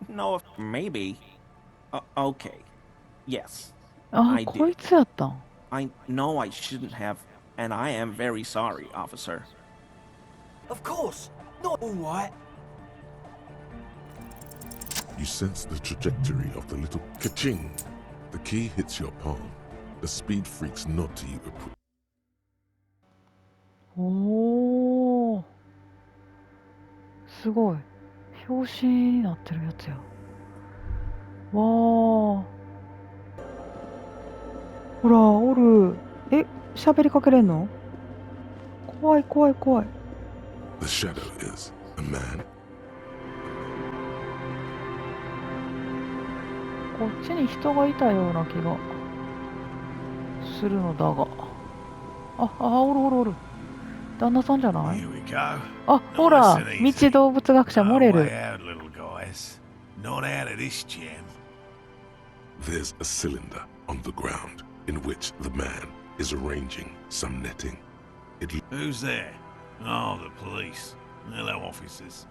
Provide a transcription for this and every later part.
No, maybe. Okay. Yes, あ、 I こい did. つやったん。 I know I shouldn't have, and I am very sorry, officer. Of course. Not all right. You sense the trajectory of the little ka-ching. The key hits your palm. The speed freaks nod to you. おお、すごい。表紙になってるやつや。わあ。ほら、おる。え、喋りかけれんの？怖い怖い怖い。 The shadow is a man. こっちに人がいたような気がするのだが。おるおるおる。旦那さんじゃない？ Here we go. あ、ほら、 Nice and 道 easy. 動物学者モ No レル。 way out, little guys. Not out of this jam. There's a cylinder on the ground in which the man is arranging some netting. Who's there? Oh, the police. Hello, officers.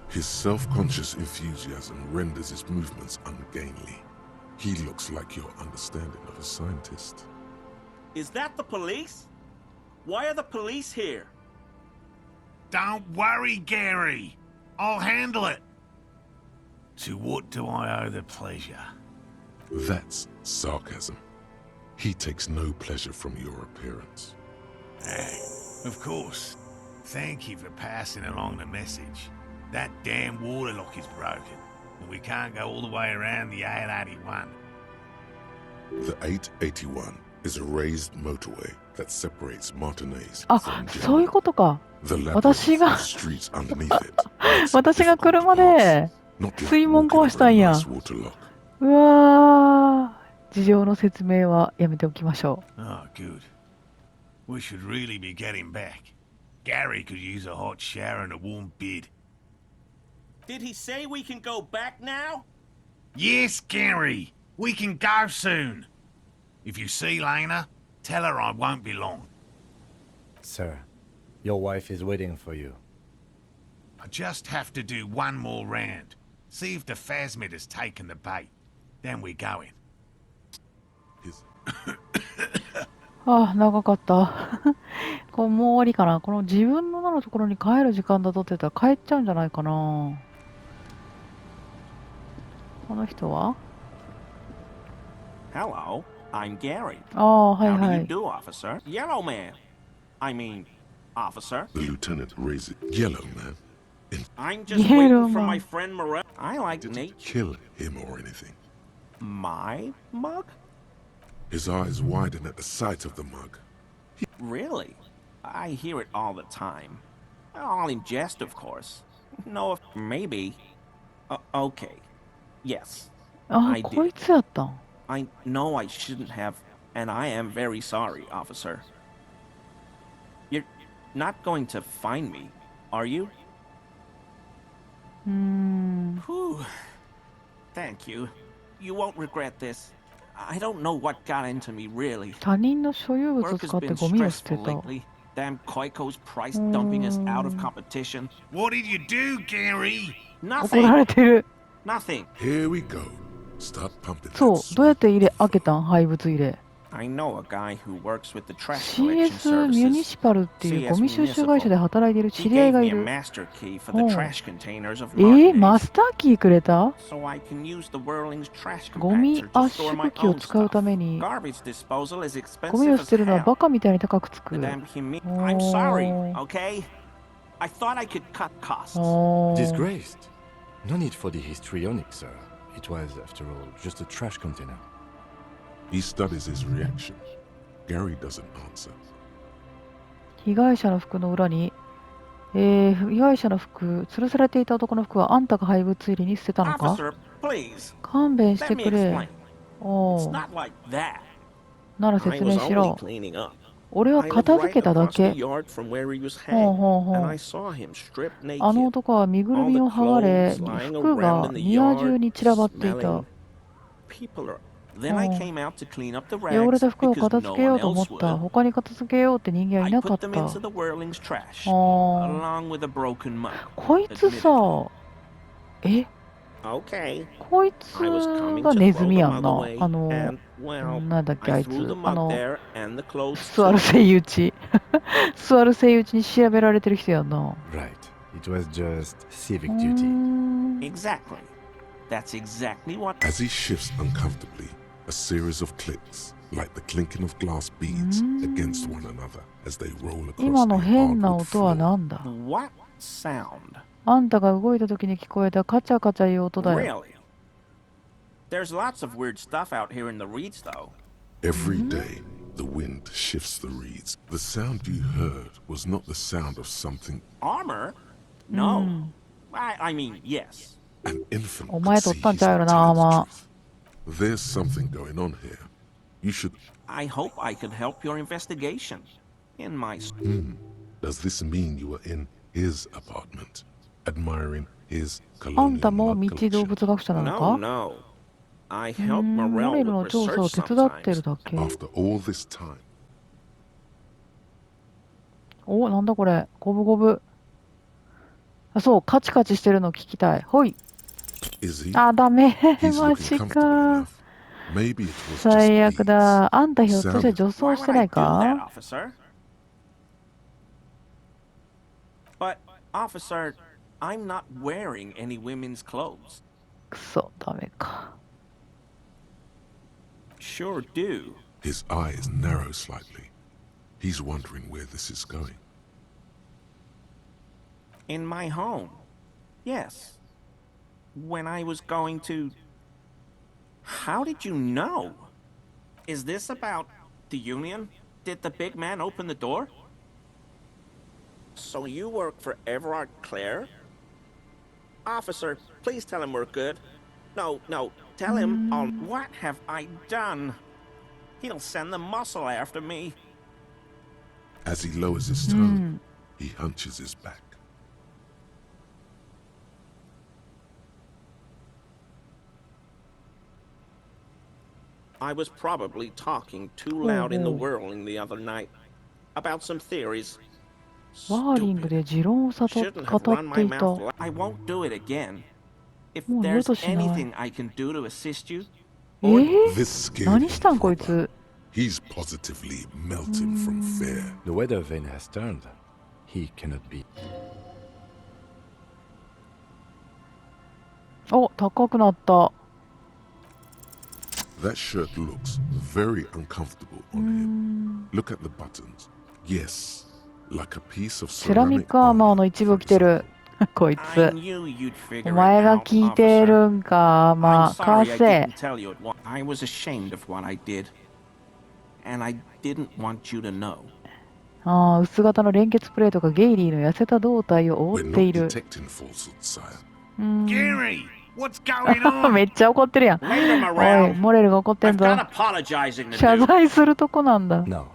His self-conscious enthusiasm renders his movements ungainly. He looks like your understanding of a scientist. Is that the police? Why are the police here? Don't worry, Gary. I'll handle it. To what do I owe the pleasure? That's sarcasm. He takes no pleasure from your appearance. Of course. Thank you for passing along the message. That damn water lock is broken, and we can't go all the way around the 881. The 881 is a raised motorway that separates Martinez あ、 from そういう Genoa. ことか。 The labyrinth 私が of streets underneath it makes it 私が difficult to 車 pass. で Not like 水門 walking 壊し over た a んや。 nice water lock. うわー、事情の説明はやめておきましょ Oh, good. We should really be getting back. Gary could use a hot shower and a warm bed. Did he say we can go back now? Yes, Gary! We can go soon! If you see Lena, tell her I won't be long. Sir, your wife is waiting for you. I just have to do one more round. See if the phasmid has taken the bait. Then we're going. His う。ああ、長かった。これもう終わりかな。この自分の名のところに帰る時間だとって言ったら帰っちゃうんじゃないかな。この人は？ Hello, I'm Gary. ああ、はい How は do you い。 do, officer? Yellow man. I mean, officer. the lieutenant raises yellow man. I'm just Yellow waiting for man. my friend Morel. I like Didn't nature. kill him or anything. My mug? His eyes widen at the sight of the mug. Really? I hear it all the time. All in jest, of course. No, maybe. Okay. Yes, あ I あ、 did. こいつやったん。 I know I shouldn't have, and I am very sorry, officer. You're not going to find me, are you? うーん。 Whew. Thank you. You won't regret this. I don't know what got into me, really. 他人の所有物を Work has 使って been ゴミを捨て stressful た。 lately. Damn Koiko's price dumping us out of competition. What did you do, Gary? 怒ら Nothing. れてる。 Nothing. Here we go. Start pumping そう、 that どうやって入れ smoke. 開けたん？廃物入れ。 I know a guy who works with the trash collection CS ミュニ services. シパルっていうゴミ収集会社で働いている He 知り合い gave が me い a る。 master key for the Oh. trash containers of マ Martinez, スターキーくれた？ so I can use the Whirling's trash ゴミ compactor to 圧 store my 縮機を own 使う stuff. ために Garbage disposal is ゴミ expensive を捨 as てるのは hell. バカみたいに高くつく。 The damn I'm sorry, okay? I thought I could cut costs. おー Disgraced. No need for the histrionic, sir. It was, after all, just a trash container. He studies his reaction. Gary doesn't answer. 被害者の服の裏に、被害者の服、吊るされていた男の服はあんたが廃物入れに捨てたのか？ Officer, please, 勘弁し let て me く explain. れ。お It's ー not like that. なら I 説 was 明し only ろ。 cleaning up. 俺は I live 片付 right けただ across the け。 yard from where he was ほう hanged, ほうほ and I う。 saw him stripped あの naked. 男は身ぐる All み the を剥がれ、 clothes lying 服 around が in the 庭中 yard, に散らばっていた。 smelling. People are. Then I Oh. came out to clean up the 汚れ rags た服を because 片 no 付けよ one うと思 else った。 would. 他に片付けようって人間はい I なかっ put them た。 into the Whirling's trash, あー along with a broken mug. こいつさ、え Okay. こいつ I was coming が to ネ throw ズミ them やん out な。 the way, and, well, なんだっけあ I いつ。 threw them up there and the clothes 座る too. セイウチ。座るセイウチに調べられてる人やんな。Right. It was just う civic ー duty. ん Exactly. That's exactly what. As he shifts uncomfortably, a series of clicks, like the clinking of glass beads, against one another as they roll 今 across の the 変な hardwood 音は floor. なんだ？ What sound? あんたが動いた時に聞こえたカチャカチャいう音だよ。 Really? There's lots of weird stuff out here in the reeds, though. Every day, the wind shifts the reeds. The sound you heard was not the sound of something Armor? No. I mean, yes. an infant お could 前 see 取ったん he's ちゃうやろ telling な、アー the マー。 truth. There's something going on here. You should... I hope I could help your investigation. In my. Does this mean you were in his apartment, admiring his あんた colonial も mud 道動 collection? 物学者なの No, か？ no. I う help モ Morel レル with の調査を research 手伝ってる sometimes. だけ。 After all this time, お、なんだこれ。ゴブゴブ。あ、そう、カチカチしてるの聞きたい。ほい。 is he? あ、ダメ。 He's マ looking ジ comfortable か。 enough. Maybe it was 最 just 悪 beads. だ。あんたひょっとして女 Why 装して would な I い do that, か？ officer? But, officer, I'm not wearing any women's clothes. くそ、ダメか。 Sure do. His eyes narrow slightly. He's wondering where this is going. In my home. Yes. When I was going to. How did you know? Is this about the union? Did the big man open the door? So you work for Everard Clare? Officer, please tell him we're good. No, tell him what have I done? He'll send the muscle after me. As he lowers his tone, he hunches his back. I was probably talking too loud in the whirling the other night about some theories. ワーリングで持論を語っ Shouldn't have run て my いた。 mouth. I won't do it again. If もう二度 there's としない。 anything I can do to assist you, This scared 何 him したんこい proper. つ。 He's positively melting from fear. The weather vane has turned. He cannot be. お、高くなった。 That shirt looks very uncomfortable on him. Look at the buttons. Yes, like a piece of セラミッ ceramic クアーマーの armor 一部 from 着て some- る。こい I つ。 knew you'd お figure 前 it が out, 聞いて officer. るんか、ま I'm あ、 sorry 貸 I せ。 didn't tell you. I was ashamed of what I did, and I didn't want you to know. ああ、薄型の連結プレートがゲイリーの痩せた胴体を覆 We're ってい not る。 detecting falsehood, sire. Gary, what's going on? めっちゃ怒ってるやん。 Later, おい、 Morel. モレルが怒ってん I've ぞ。 got apologizing to 謝 do. 罪するとこなんだ。 No.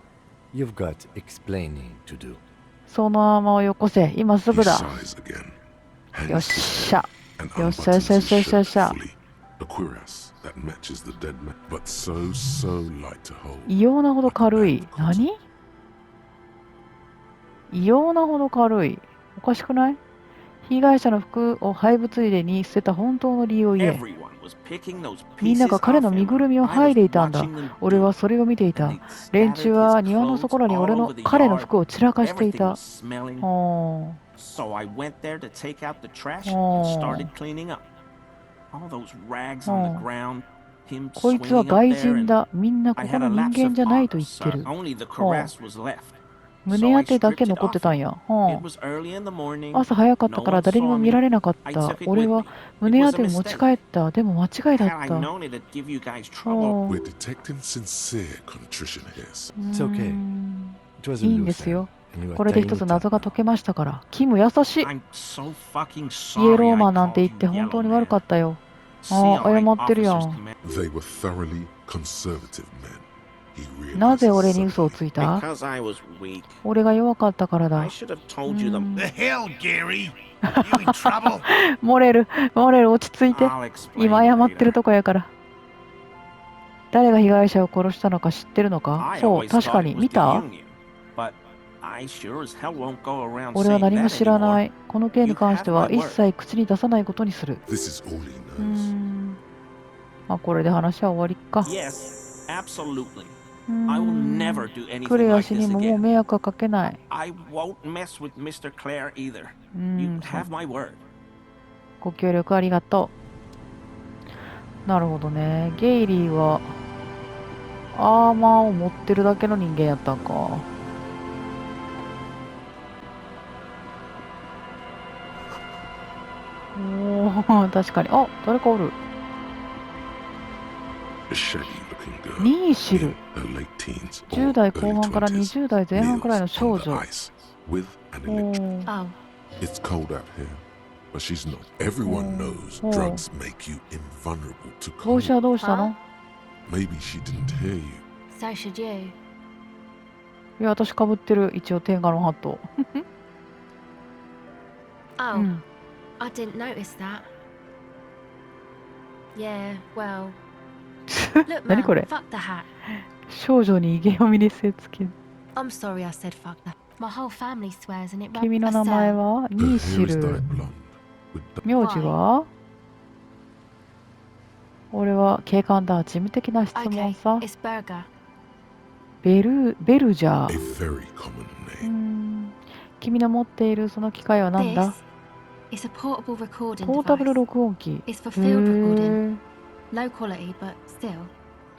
You've got explaining to do. そのアーマーをよこせ。今す He ぐだ。 sighs again. よっ Hangs his しゃ。 and よっしゃよっ unbuttons しゃよっ his しゃよっしゃよっ shirt しゃ。 fully. A cuirass that matches the dead man, but so light to hold. 異様なほど軽い。何？異様なほど軽い。おかしくない？被害者の服を廃部ついでに捨てた本当の理由を言え。 Everyone was picking those みんな pieces が彼 off の身 him. ぐるみを I 剥い was でいたんだ watching them。 俺 do は it. それを見てい And た。 they'd 連 scattered 中は his 庭の clothes そこらに all 俺の over the 彼の yard. 服を散らかしてい Everything た。 was smelling. は So I went there to take out the trash Oh. and started cleaning up. All those rags on the Oh. ground. Him あ、こいつは swinging up 外 there 人 and だ。みんなこ I こ had の a 人 lapse 間 of じゃないと honor, 言って sir. る。 Only the cuirass was left. 胸当てだけ残ってたんや。 It は was early in the morning. あ、朝早かったから誰にも見られなかっ I た。 took it 俺 with は me. 胸当てを持ち帰った。でも間違いだ Had っ I た。 known it'd give you guys は trouble. We're detecting sincere contrition here. It's okay. It was a いいん loose ですよ。 end, and you are これで tying 一つ it 謎 up が now. 解けましたから。キム優しい。 I'm so fucking イエ sorry ロー I マンなん called て you 言って本当 yellow に悪か man. ったよ。 See, ああ、 all 謝 right, ってるや officers ん。 command- They were thoroughly conservative men. He なぜ realizes 俺に嘘を suddenly. ついた？ Because I was weak. 俺が弱かったから I だ。 should have told you the. The hell, Gary? You in trouble? モレル落ち着いて。 I'll explain 今謝ってる later. とこやから。誰が被害者を殺したのか知ってるのか？ I そう、 always 確か thought に。 it was 見 the た？ union, but I sure as hell won't go around 俺は saying 何も that 知らな anymore. い。この件に関しては一切口に出さないことにする。 This is all he suppose. まあこれで話は終わりか。 Yes, absolutely. I will never do ク anything レア like 氏に this ももう again. 迷惑はかけない。 I won't mess with Mr. Clare either. You have my word. ご協力ありがとう。なるほどね。ゲイリーはアーマーを持ってるだけの人間やったんか。おお、確かに。あ、誰かおる。A shaggy-looking girl ニーシル。 in her late teens 10 or 代 early 後半から 20s 20代前半くらいの kneels 少 on the 女。 ice with an お electric. ー Oh, It's cold out here, but she's not. Everyone knows Oh. drugs make you invulnerable to 帽子は cold. どうしたの？ Maybe she didn't hear you. so should you. いや、私かぶってる。一応天下のハット。 Oh, うん。 I didn't notice that. Yeah, well. Look, 何 man, これ？ fuck the hat. 少女に威厳を身にせつける。 I'm sorry I said fuck that. My whole family swears and it 君の名前は Her ニーシ hair is ル。 dyed blonde with 名字は？俺は警官だ。事務的な質 Okay, 問さ。 it's Burger. ベルジャ a ー。 very common うー name. ん。君の持っているその機械は何 This だ？ is a portable recording ポータブル device. 録音機。 It's for へ field recording. ー。 Low quality, but still.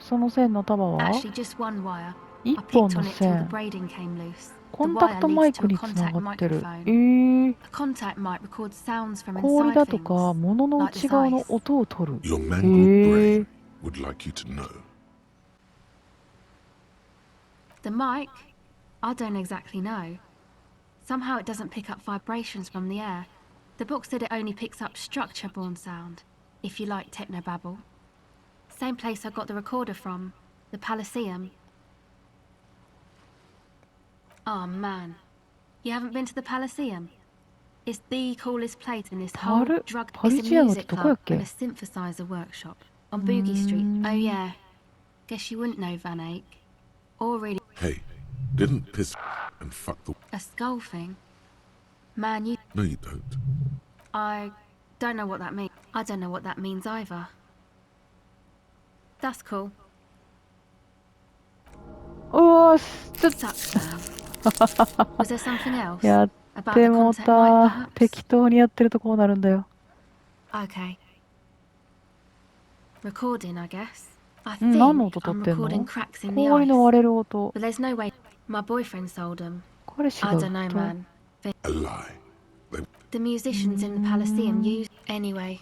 その線の束は Actually, just one wire. 一 I 本 picked の on it till the 線。 braiding came loose. コ The ンタク wire トマイ leads ク to a につな contact がってる。 microphone. A contact mic records sounds from 氷 inside だとか things, 物の like 内 this 側の ice. 音を取る。 Your mangled へ brain ー。 would like you to know. The mic? I don't exactly know. Somehow it doesn't pick up vibrations from the air. The book said it only picks up structure-borne sound, if you like technobabble. Same place I got the recorder from, the Palaceum. Oh man, you haven't been to the Palaceum? It's the coolest place in this whole drug. It's a Palaceum music ってどこやっ club け？ and a synthesizer workshop on Boogie Street. Oh yeah, guess you wouldn't know Van Eyck, or really Hey, didn't piss and fuck the. a skull thing. Man, you. No, you don't. I don't know what that means. I don't know what that means either. That's cool. うわー、ちょっ Sucks, man. Was there something else? とやっ About て the も contact mic, た。 perhaps? 適当にやってるとこうなるんだよ。 Okay. Recording, I guess. I うん、 think 何の音取 I'm ってん recording の？ cracks in the 氷の ice. 割れる音。 But there's no way. My boyfriend sold them. 彼氏が I 売っ don't know, た。 man. A lie. The musicians in the Palaceum use. Anyway,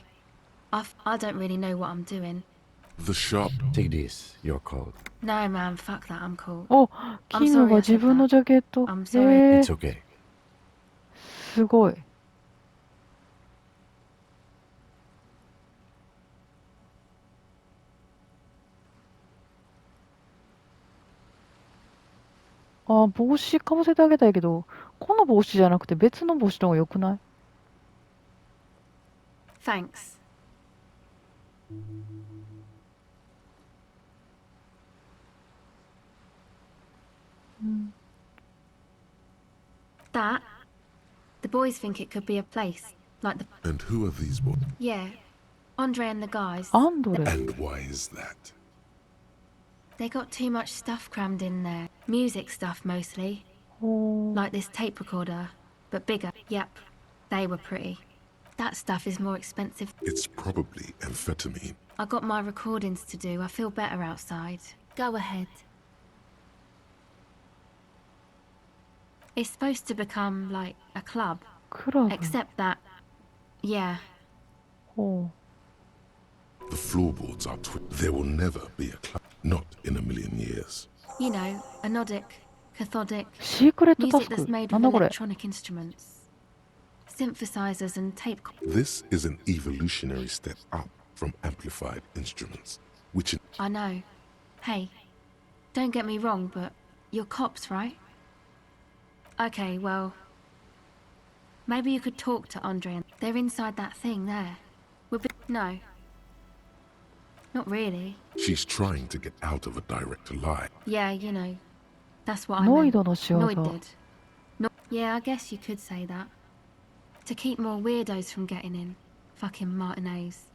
I don't really know what I'm doing. The sharp. Take this, your coat. No, man, fuck that. I'm cool. お、 I'm キム sorry が I 自 said 分の that. ジャケット。 I'm sorry. え It's ー、 okay. すごい。あ、帽子かぶせてあげたいけど、この帽子じゃなくて別の帽子の方が良くない？ Thanks. That? The boys think it could be a place. Like the. And who are these boys? Yeah. Andre and the guys. アンドレ。 And why is that? They got too much stuff crammed in there. Music stuff mostly. おー Like this tape recorder, but bigger. Yep. They were pretty. That stuff is more expensive. It's probably amphetamine. I got my recordings to do. I feel better outside. Go ahead. It's supposed to become like a club, クラブ。 except that, yeah, ほ The floorboards are There will never be a club. Not in a million years. you know, anodic, cathodic, う。シークレットタ music ス that's ク。 made なん with だこれ。 electronic instruments, synthesizers and tape. This is an evolutionary step up from amplified instruments, which I know. Hey, don't get me wrong, but you're cops, right? Okay, well, maybe you could talk to Andre. They're inside that thing there. No. Not really. she's trying to get out of a direct lie. Yeah, you know. That's what I ノイ meant. ドの仕業。 Noid did. Yeah, I guess you could say that. To keep more weirdos from getting in. Fucking Martinez.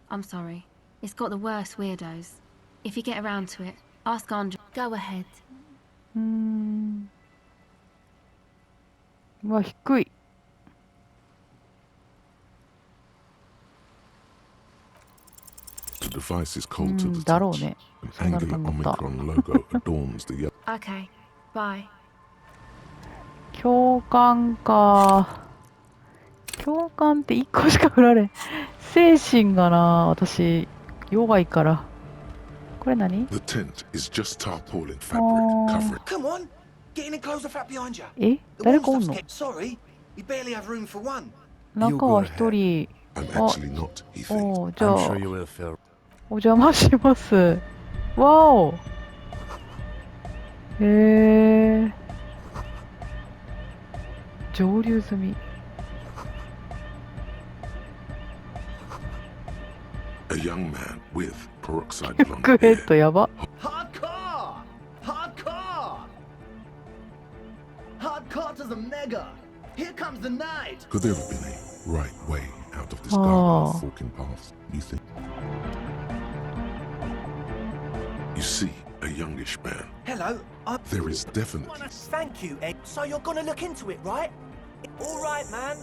I'm sorry. It's got the worst weirdos. If you get around to it, ask Andre. Go ahead. うわ、低い。The device is cold to the だろう touch. ね。 An そうなると angular 思った。 Omicron logo adorns the yellow. Okay. Bye. 教官か。教官って1個しか振られん。精神がな、私、弱いから。これ何？ The tent is just tarpaulin fabric Oh. covering. Come on! Get in and close the flap behind you. え？ The 誰 warm かおん stuff's の？ kept. Sorry, we barely have room for one. 中は1人。 I'm actually not, he thinks. おー、じゃ I'm あ sure you will feel. お邪魔します。わお。へえ。蒸留済み。A young man with peroxide ク blonde ヘ hair. ッドやば。 Hardcore! Hardcore! Hardcore to the mega! Here comes the night! Could there have been a right way out of this Oh. garden of forking paths, you think? You see a youngish man. Hello, I'm... There is definitely Thank you, Ed. So you're gonna look into it, right? All right, man.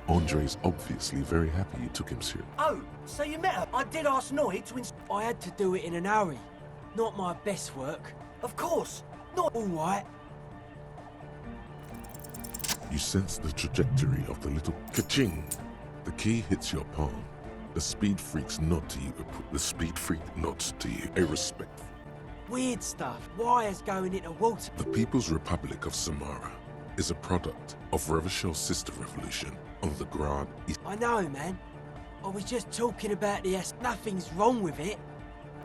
Andre's obviously very happy you took him serious. Oh, so you met her? I did ask Noi to I had to do it in an hurry. Not my best work. Of course. Not all right. You sense the trajectory of the little ka-ching. The key hits your palm. The speed freaks nod to you. The speed freak nods to you. A respect. Weird stuff. Wires going into water. The People's Republic of Samara is a product of Revachel's sister revolution on the Grand East. I know, man. I was just talking about the S. Nothing's wrong with it.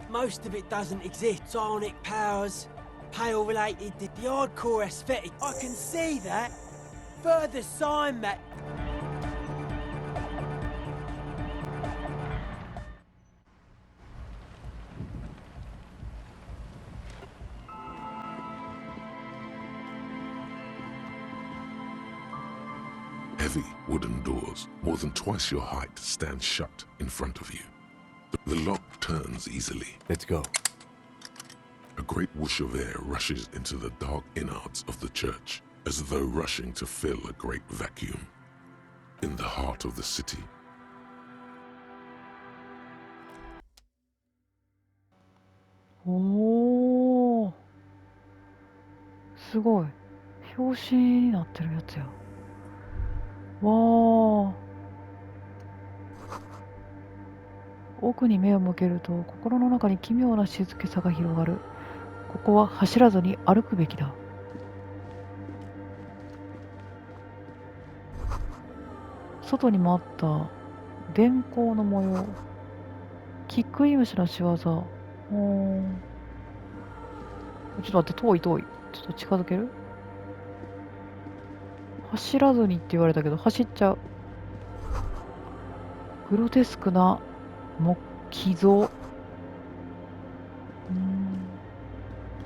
Most of it doesn't exist. Sonic powers, pale-related, the hardcore aesthetic. I can see that. Further sign that. Heavy wooden doors, more than twice your height, stand shut in front of you. The lock turns easily. Let's go. A great whoosh of air rushes into the dark innards of the church, as though rushing to fill a great vacuum. In the heart of the city,おー。すごい。表紙になってるやつや。わー。奥に目を向けると心の中に奇妙な静けさが広がる。ここは走らずに歩くべきだ。外にもあった電光の模様。キックイムシの仕業。ちょっと待って、遠い。ちょっと近づける？走らずにって言われたけど走っちゃう。グロテスクな木造。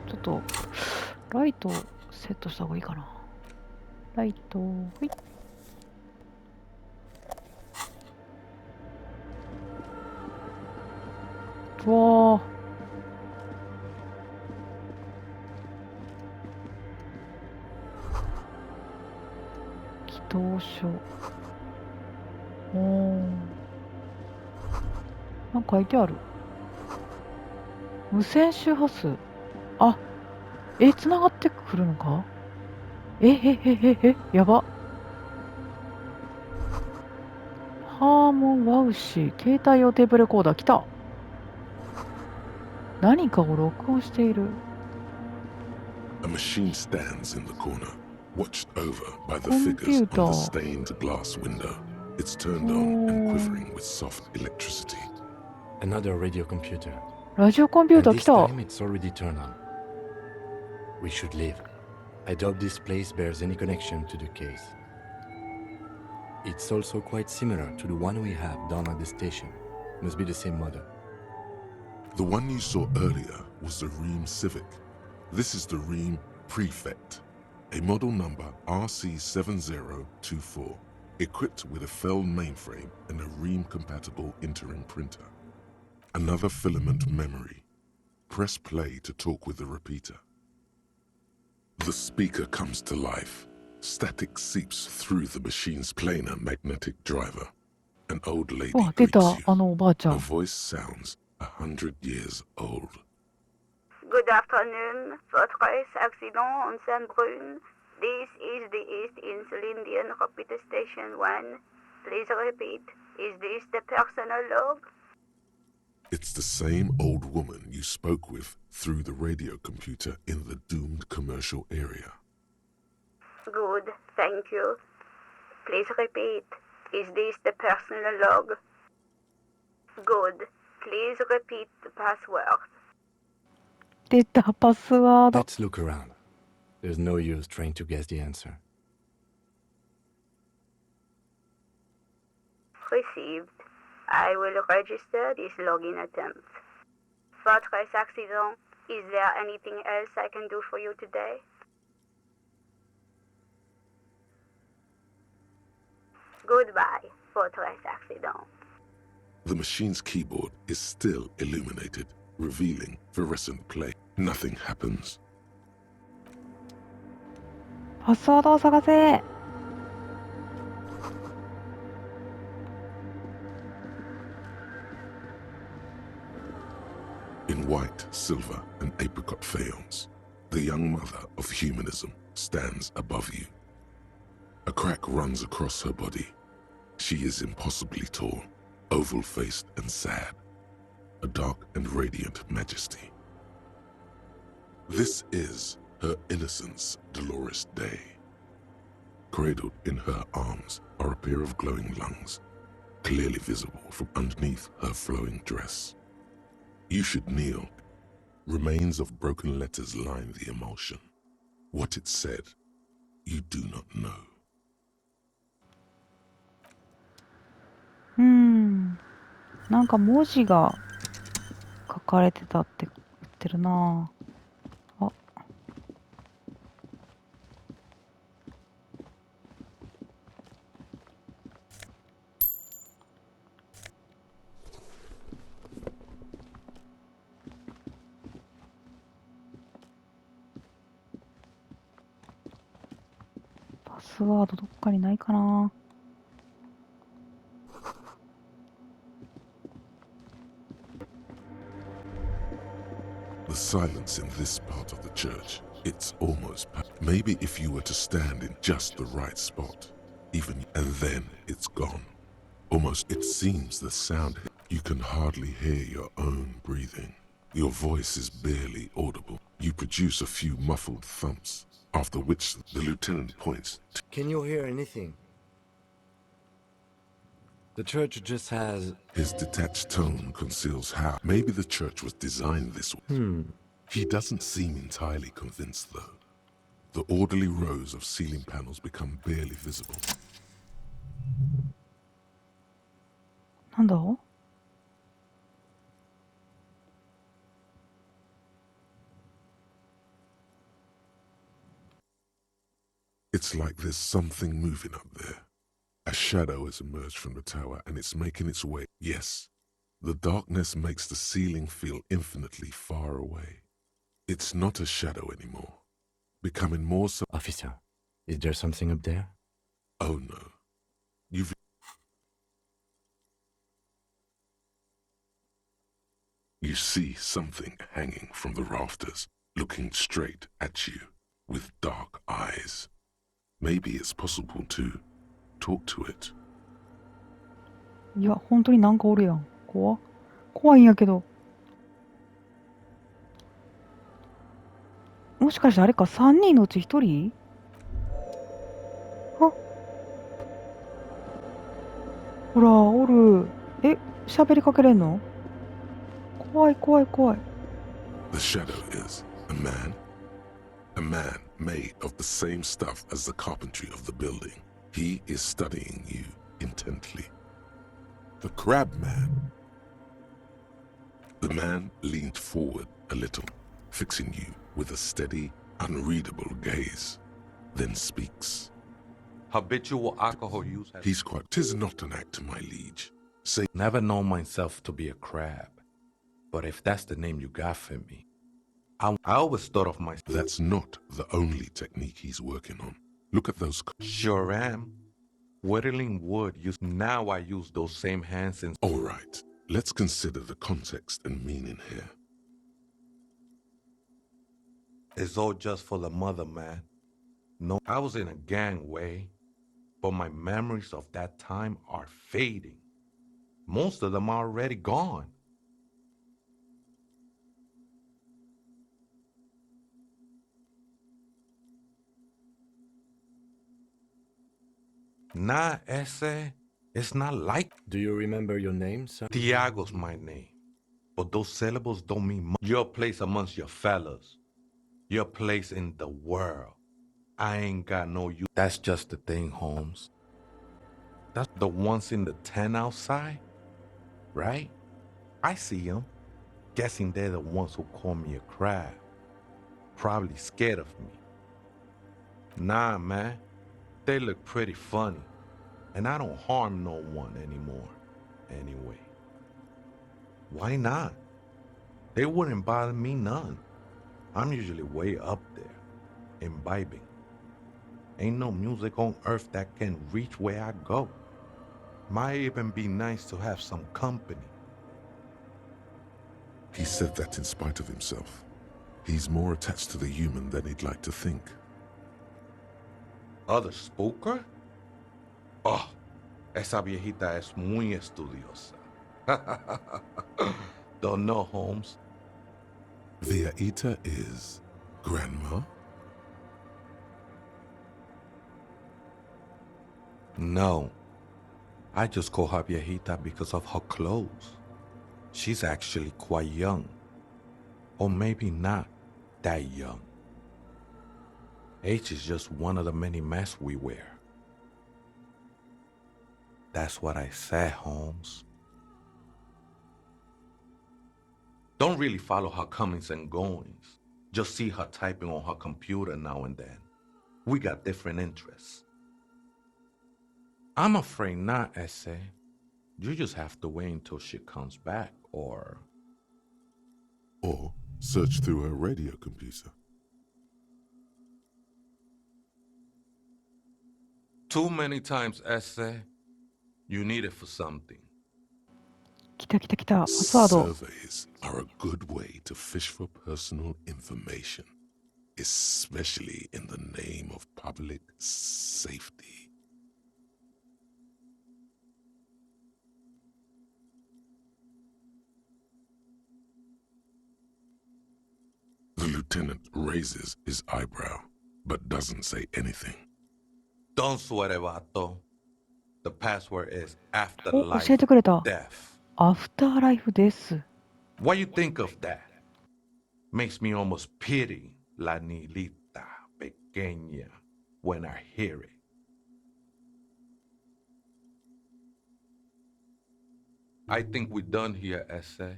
ちょっとライトセットした方がいいかな。ライト、ほい。うわー。祈祷書。なんか書いてある。無線周波数。あ、繋がってくるのか？やば。ハーモンワウシ、携帯用テープレコーダー来た。何かを録音している。a machine stands in the corner, watched over by the figures on the stained glass window. It's turned on and quivering with soft electricity. Another radio computer. ラジオコンピューター And 来 this た。 time it's already turned on. We should leave. I doubt this place bears any connection to the case. It's also quite similar to the one we have down at the station. Must be the same model. The one you saw earlier was the Ream Civic. This is the Ream Prefect, a model number RC7024. equipped with a Fell mainframe and a Ream-compatible interim printer. Another filament memory. Press play to talk with the repeater. The speaker comes to life. Static seeps through the machine's planar magnetic driver. An old lady わ、出 greets た、 you. あのおばあちゃ Her ん。 voice sounds 100 years old. Good afternoon, Fortress Accident on Saint-Brune. This is the East Insulindian Repeater Station 1. Please repeat. Is this the personal log? It's the same old woman you spoke with through the radio computer in the doomed commercial area. Good, thank you. Please repeat. Is this the personal log? Good. Please repeat the password. 出た、パスワード。 Let's look around. There's no use trying to guess the answer. Received. I will register this login attempt. Fortress Accident, is there anything else I can do for you today? Goodbye, Fortress Accident. The machine's keyboard is still illuminated, revealing fluorescent play. Nothing happens. パスワードを探せ。 In white, silver, and apricot faience, the young mother of humanism stands above you. A crack runs across her body. She is impossibly tall, oval-faced and sad, a dark and radiant majesty. This is her innocence, Dolores Day. Cradled in her arms are a pair of glowing lungs, clearly visible from underneath her flowing dress. You should kneel. Remains of broken letters line the emulsion. What it said, you do not know. なんか文字が書かれてたって言ってるなあ。あ、パスワードどっかにないかな。 The silence in this part of the church, it's almost maybe if you were to stand in just the right spot, even, and then it's gone. Almost it seems the sound, you can hardly hear your own breathing. Your voice is barely audible. You produce a few muffled thumps, after which the lieutenant points to Can you hear anything? The church just has... his detached tone conceals how. Maybe the church was designed this way. He doesn't seem entirely convinced, though. The orderly rows of ceiling panels become barely visible. なんだ？ It's like there's something moving up there. A shadow has emerged from the tower and it's making its way. Yes, the darkness makes the ceiling feel infinitely far away. It's not a shadow anymore, becoming more so. Officer, is there something up there? Oh no. You see something hanging from the rafters, looking straight at you with dark eyes. Maybe it's possible to talk to it. いや、本当になんかおるやん。怖いんやけど。もしかしてあれか、3人のうち1人？あ、ほら、おる。え、喋りかけれんの？怖い。The shadow is a man. A man made of the same stuff as the carpentry of the building. He is studying you intently. The crab man. The man leaned forward a little, fixing you with a steady, unreadable gaze, then speaks. Habitual alcohol use. He's quite. 'Tis not an act, my liege. Say, Never known myself to be a crab. But if that's the name you got for me, I always thought of myself. that's not the only technique he's working on. Look at those. Sure am. Whittling wood. Now I use those same hands in. All right. Let's consider the context and meaning here. It's all just for the mother, man. No, I was in a gang way, but my memories of that time are fading. Most of them are already gone. Nah, ese, it's not like. Do you remember your name, sir? Tiago's my name, but those syllables don't mean much. Your place amongst your fellas. Your place in the world. I ain't got no use. That's just the thing, Holmes. That's the ones in the tent outside, right? I see them. Guessing they're the ones who call me a crab. Probably scared of me. Nah, man. They look pretty funny. And I don't harm no one anymore. Anyway. Why not? They wouldn't bother me none. I'm usually way up there, imbibing. Ain't no music on earth that can reach where I go. Might even be nice to have some company. He said that in spite of himself. He's more attached to the human than he'd like to think. Other spooker? Oh, esa viejita es muy estudiosa. Don't know, Holmes. Viejita is grandma? No. I just call her viejita because of her clothes. She's actually quite young. Or maybe not that young. Age is just one of the many masks we wear. That's what I said, Holmes. Don't really follow her comings and goings. Just see her typing on her computer now and then. We got different interests. I'm afraid not, Essay. You just have to wait until she comes back, or search through her radio computer. too many times, Essay. You need it for something. 来た来た来た。パスワード。 Surveys are a good way to fish for personal information, especially in the name of public safety. The lieutenant raises his eyebrow, but doesn't say anything. Don't sweat it, vato. The password is お、 afterlife 教えてくれた。 death. アフターライフです。 What you think of that? Makes me almost pity la niñita pequeña when I hear it. I think we're done here, Essay.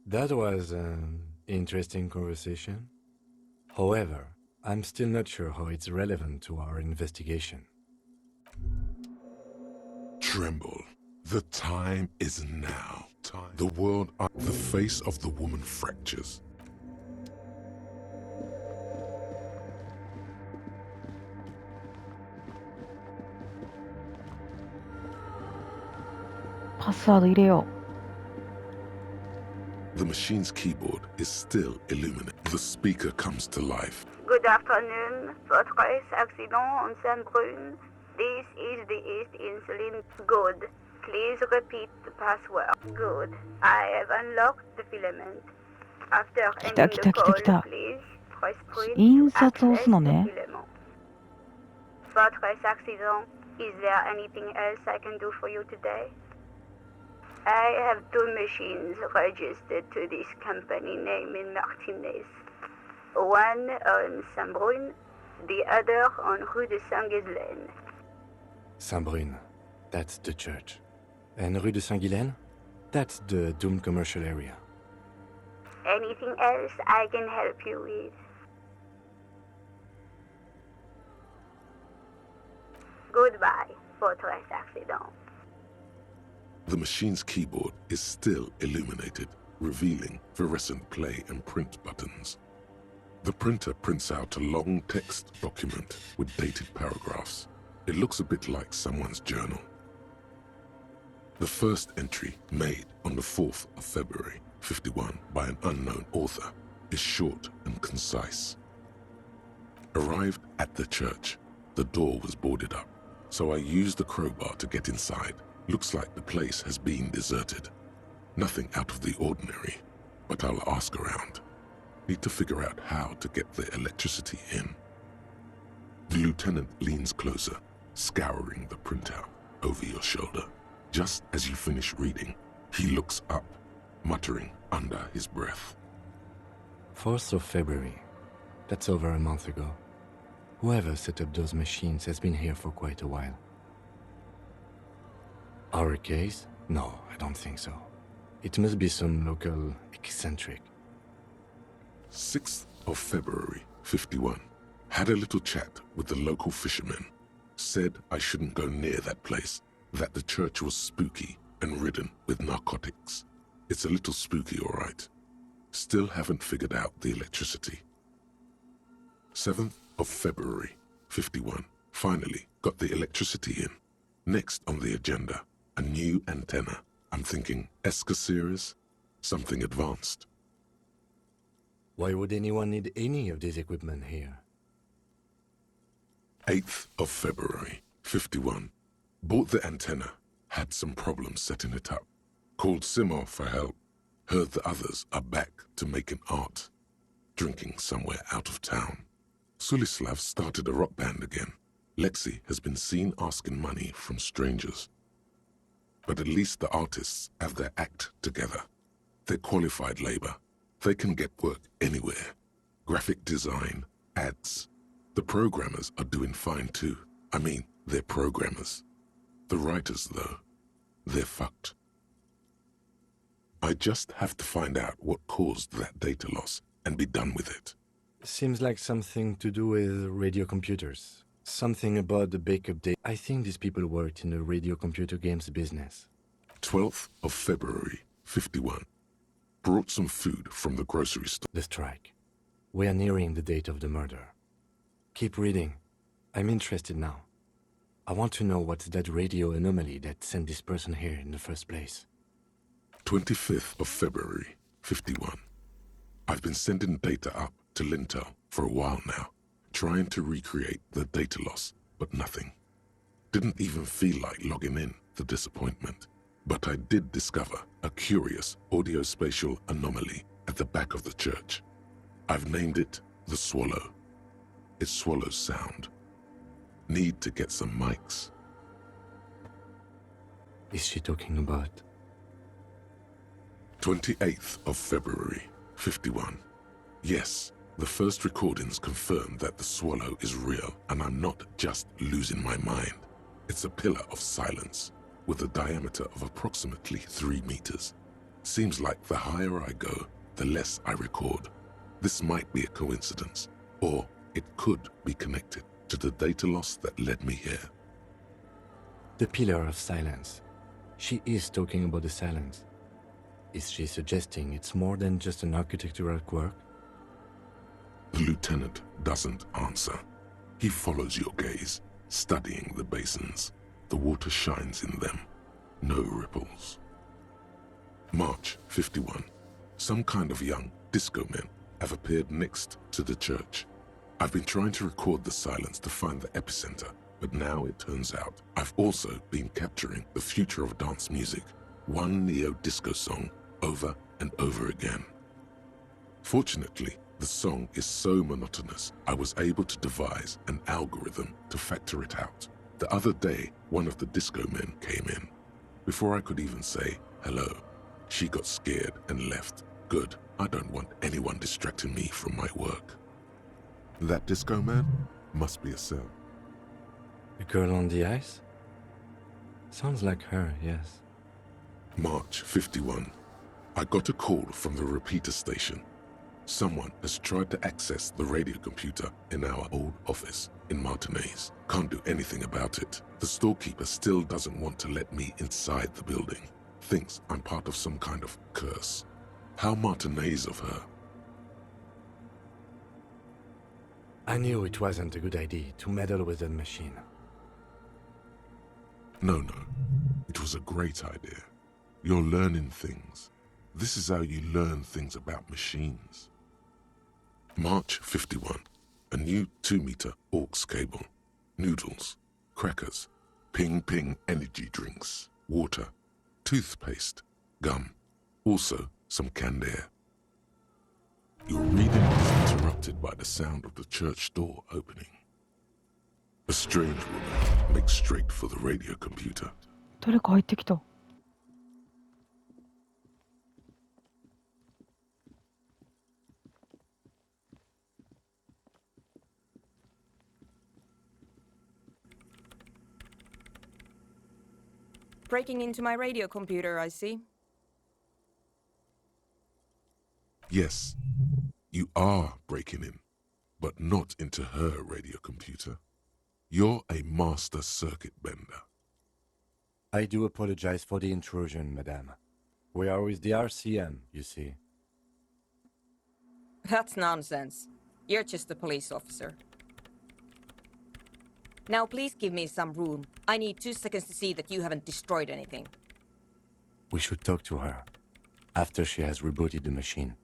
That was an interesting conversation. However, I'm still not sure how it's relevant to our investigation. Tremble. The time is now. The world, the face of the woman fractures. The machine's keyboard is still illuminated. The speaker comes to life. Good afternoon, Fortress Accident on Saint-Brune. This is the East Insulin. Good. Please repeat the password. Good. I have unlocked the filament. After ending the call, please press print to access the filament. Fortress Accident, is there anything else I can do for you today? I have two machines registered to this company name in Martinez. One on Saint-Brune, the other on Rue de Saint-Ghislaine. Saint-Brune, that's the church. And Rue de Saint-Ghislaine, that's the doomed commercial area. Anything else I can help you with? Goodbye, Fortress Accident. The machine's keyboard is still illuminated, revealing fluorescent play and print buttons. The printer prints out a long text document with dated paragraphs. It looks a bit like someone's journal. The first entry, made on the 4th of February, 51, by an unknown author, is short and concise. Arrived at the church. The door was boarded up, so I used the crowbar to get inside. Looks like the place has been deserted. Nothing out of the ordinary, but I'll ask around. Need to figure out how to get the electricity in. The lieutenant leans closer, scouring the printout over your shoulder. Just as you finish reading, he looks up, muttering under his breath. 4th of February. That's over a month ago. Whoever set up those machines has been here for quite a while. Our case? No, I don't think so. It must be some local eccentric. 6th of February, 51. Had a little chat with the local fishermen. Said I shouldn't go near that place, that the church was spooky and ridden with narcotics. It's a little spooky, all right. Still haven't figured out the electricity. 7th of February, 51. Finally got the electricity in. Next on the agenda, a new antenna. I'm thinking ESCA series, something advanced. Why would anyone need any of this equipment here? 8th of February, 51. Bought the antenna, had some problems setting it up. Called Simo for help. Heard the others are back to making art. Drinking somewhere out of town. Sulislav started a rock band again. Lexi has been seen asking money from strangers. But at least the artists have their act together. They're qualified labor. They can get work anywhere. Graphic design, ads. The programmers are doing fine too. I mean, they're programmers. The writers, though, they're fucked. I just have to find out what caused that data loss and be done with it. Seems like something to do with radio computers. Something about the backup data. I think these people worked in the radio computer games business. 12th of February, 51. Brought some food from the grocery store. The strike. We are nearing the date of the murder. Keep reading. I'm interested now. I want to know what's that radio anomaly that sent this person here in the first place. 25th of February, 51. I've been sending data up to Lintel for a while now, trying to recreate the data loss, but nothing. Didn't even feel like logging in, the disappointment. But I did discover a curious audio-spatial anomaly at the back of the church. I've named it the Swallow. It swallows sound. Need to get some mics. Is she talking about? 28th of February, 51. Yes, the first recordings confirm that the swallow is real, and I'm not just losing my mind. It's a pillar of silence, with a diameter of approximately 3 meters. Seems like the higher I go, the less I record. This might be a coincidence, or it could be connected to the data loss that led me here. The pillar of silence. She is talking about the silence. Is she suggesting it's more than just an architectural quirk? The lieutenant doesn't answer. He follows your gaze, studying the basins. The water shines in them. No ripples. March 51. Some kind of young disco men have appeared next to the church. I've been trying to record the silence to find the epicenter, but now it turns out I've also been capturing the future of dance music, one neo-disco song over and over again. Fortunately, the song is so monotonous, I was able to devise an algorithm to factor it out. The other day, one of the disco men came in. Before I could even say hello, she got scared and left. Good, I don't want anyone distracting me from my work. That disco man must be a cell. The girl on the ice? Sounds like her, yes. March 51. I got a call from the repeater station. Someone has tried to access the radio computer in our old office. in Martinez. Can't do anything about it. The storekeeper still doesn't want to let me inside the building. Thinks I'm part of some kind of curse. How Martinez of her. I knew it wasn't a good idea to meddle with the machine. No. It was a great idea. You're learning things. This is how you learn things about machines. March 51. A new 2-meter aux cable. Noodles. Crackers. Ping energy drinks. Water. Toothpaste. Gum. Also some canned air. Your reading is interrupted by the sound of the church door opening. A strange woman makes straight for the radio computer. 誰か入ってきた。Breaking into my radio computer, I see. Yes, you are breaking in, but not into her radio computer. You're a master circuit bender. I do apologize for the intrusion, madame. We are with the RCM, you see. That's nonsense. You're just a police officer. Now please give me some room. I need 2 seconds to see that you haven't destroyed anything. We should talk to her after she has rebooted the machine.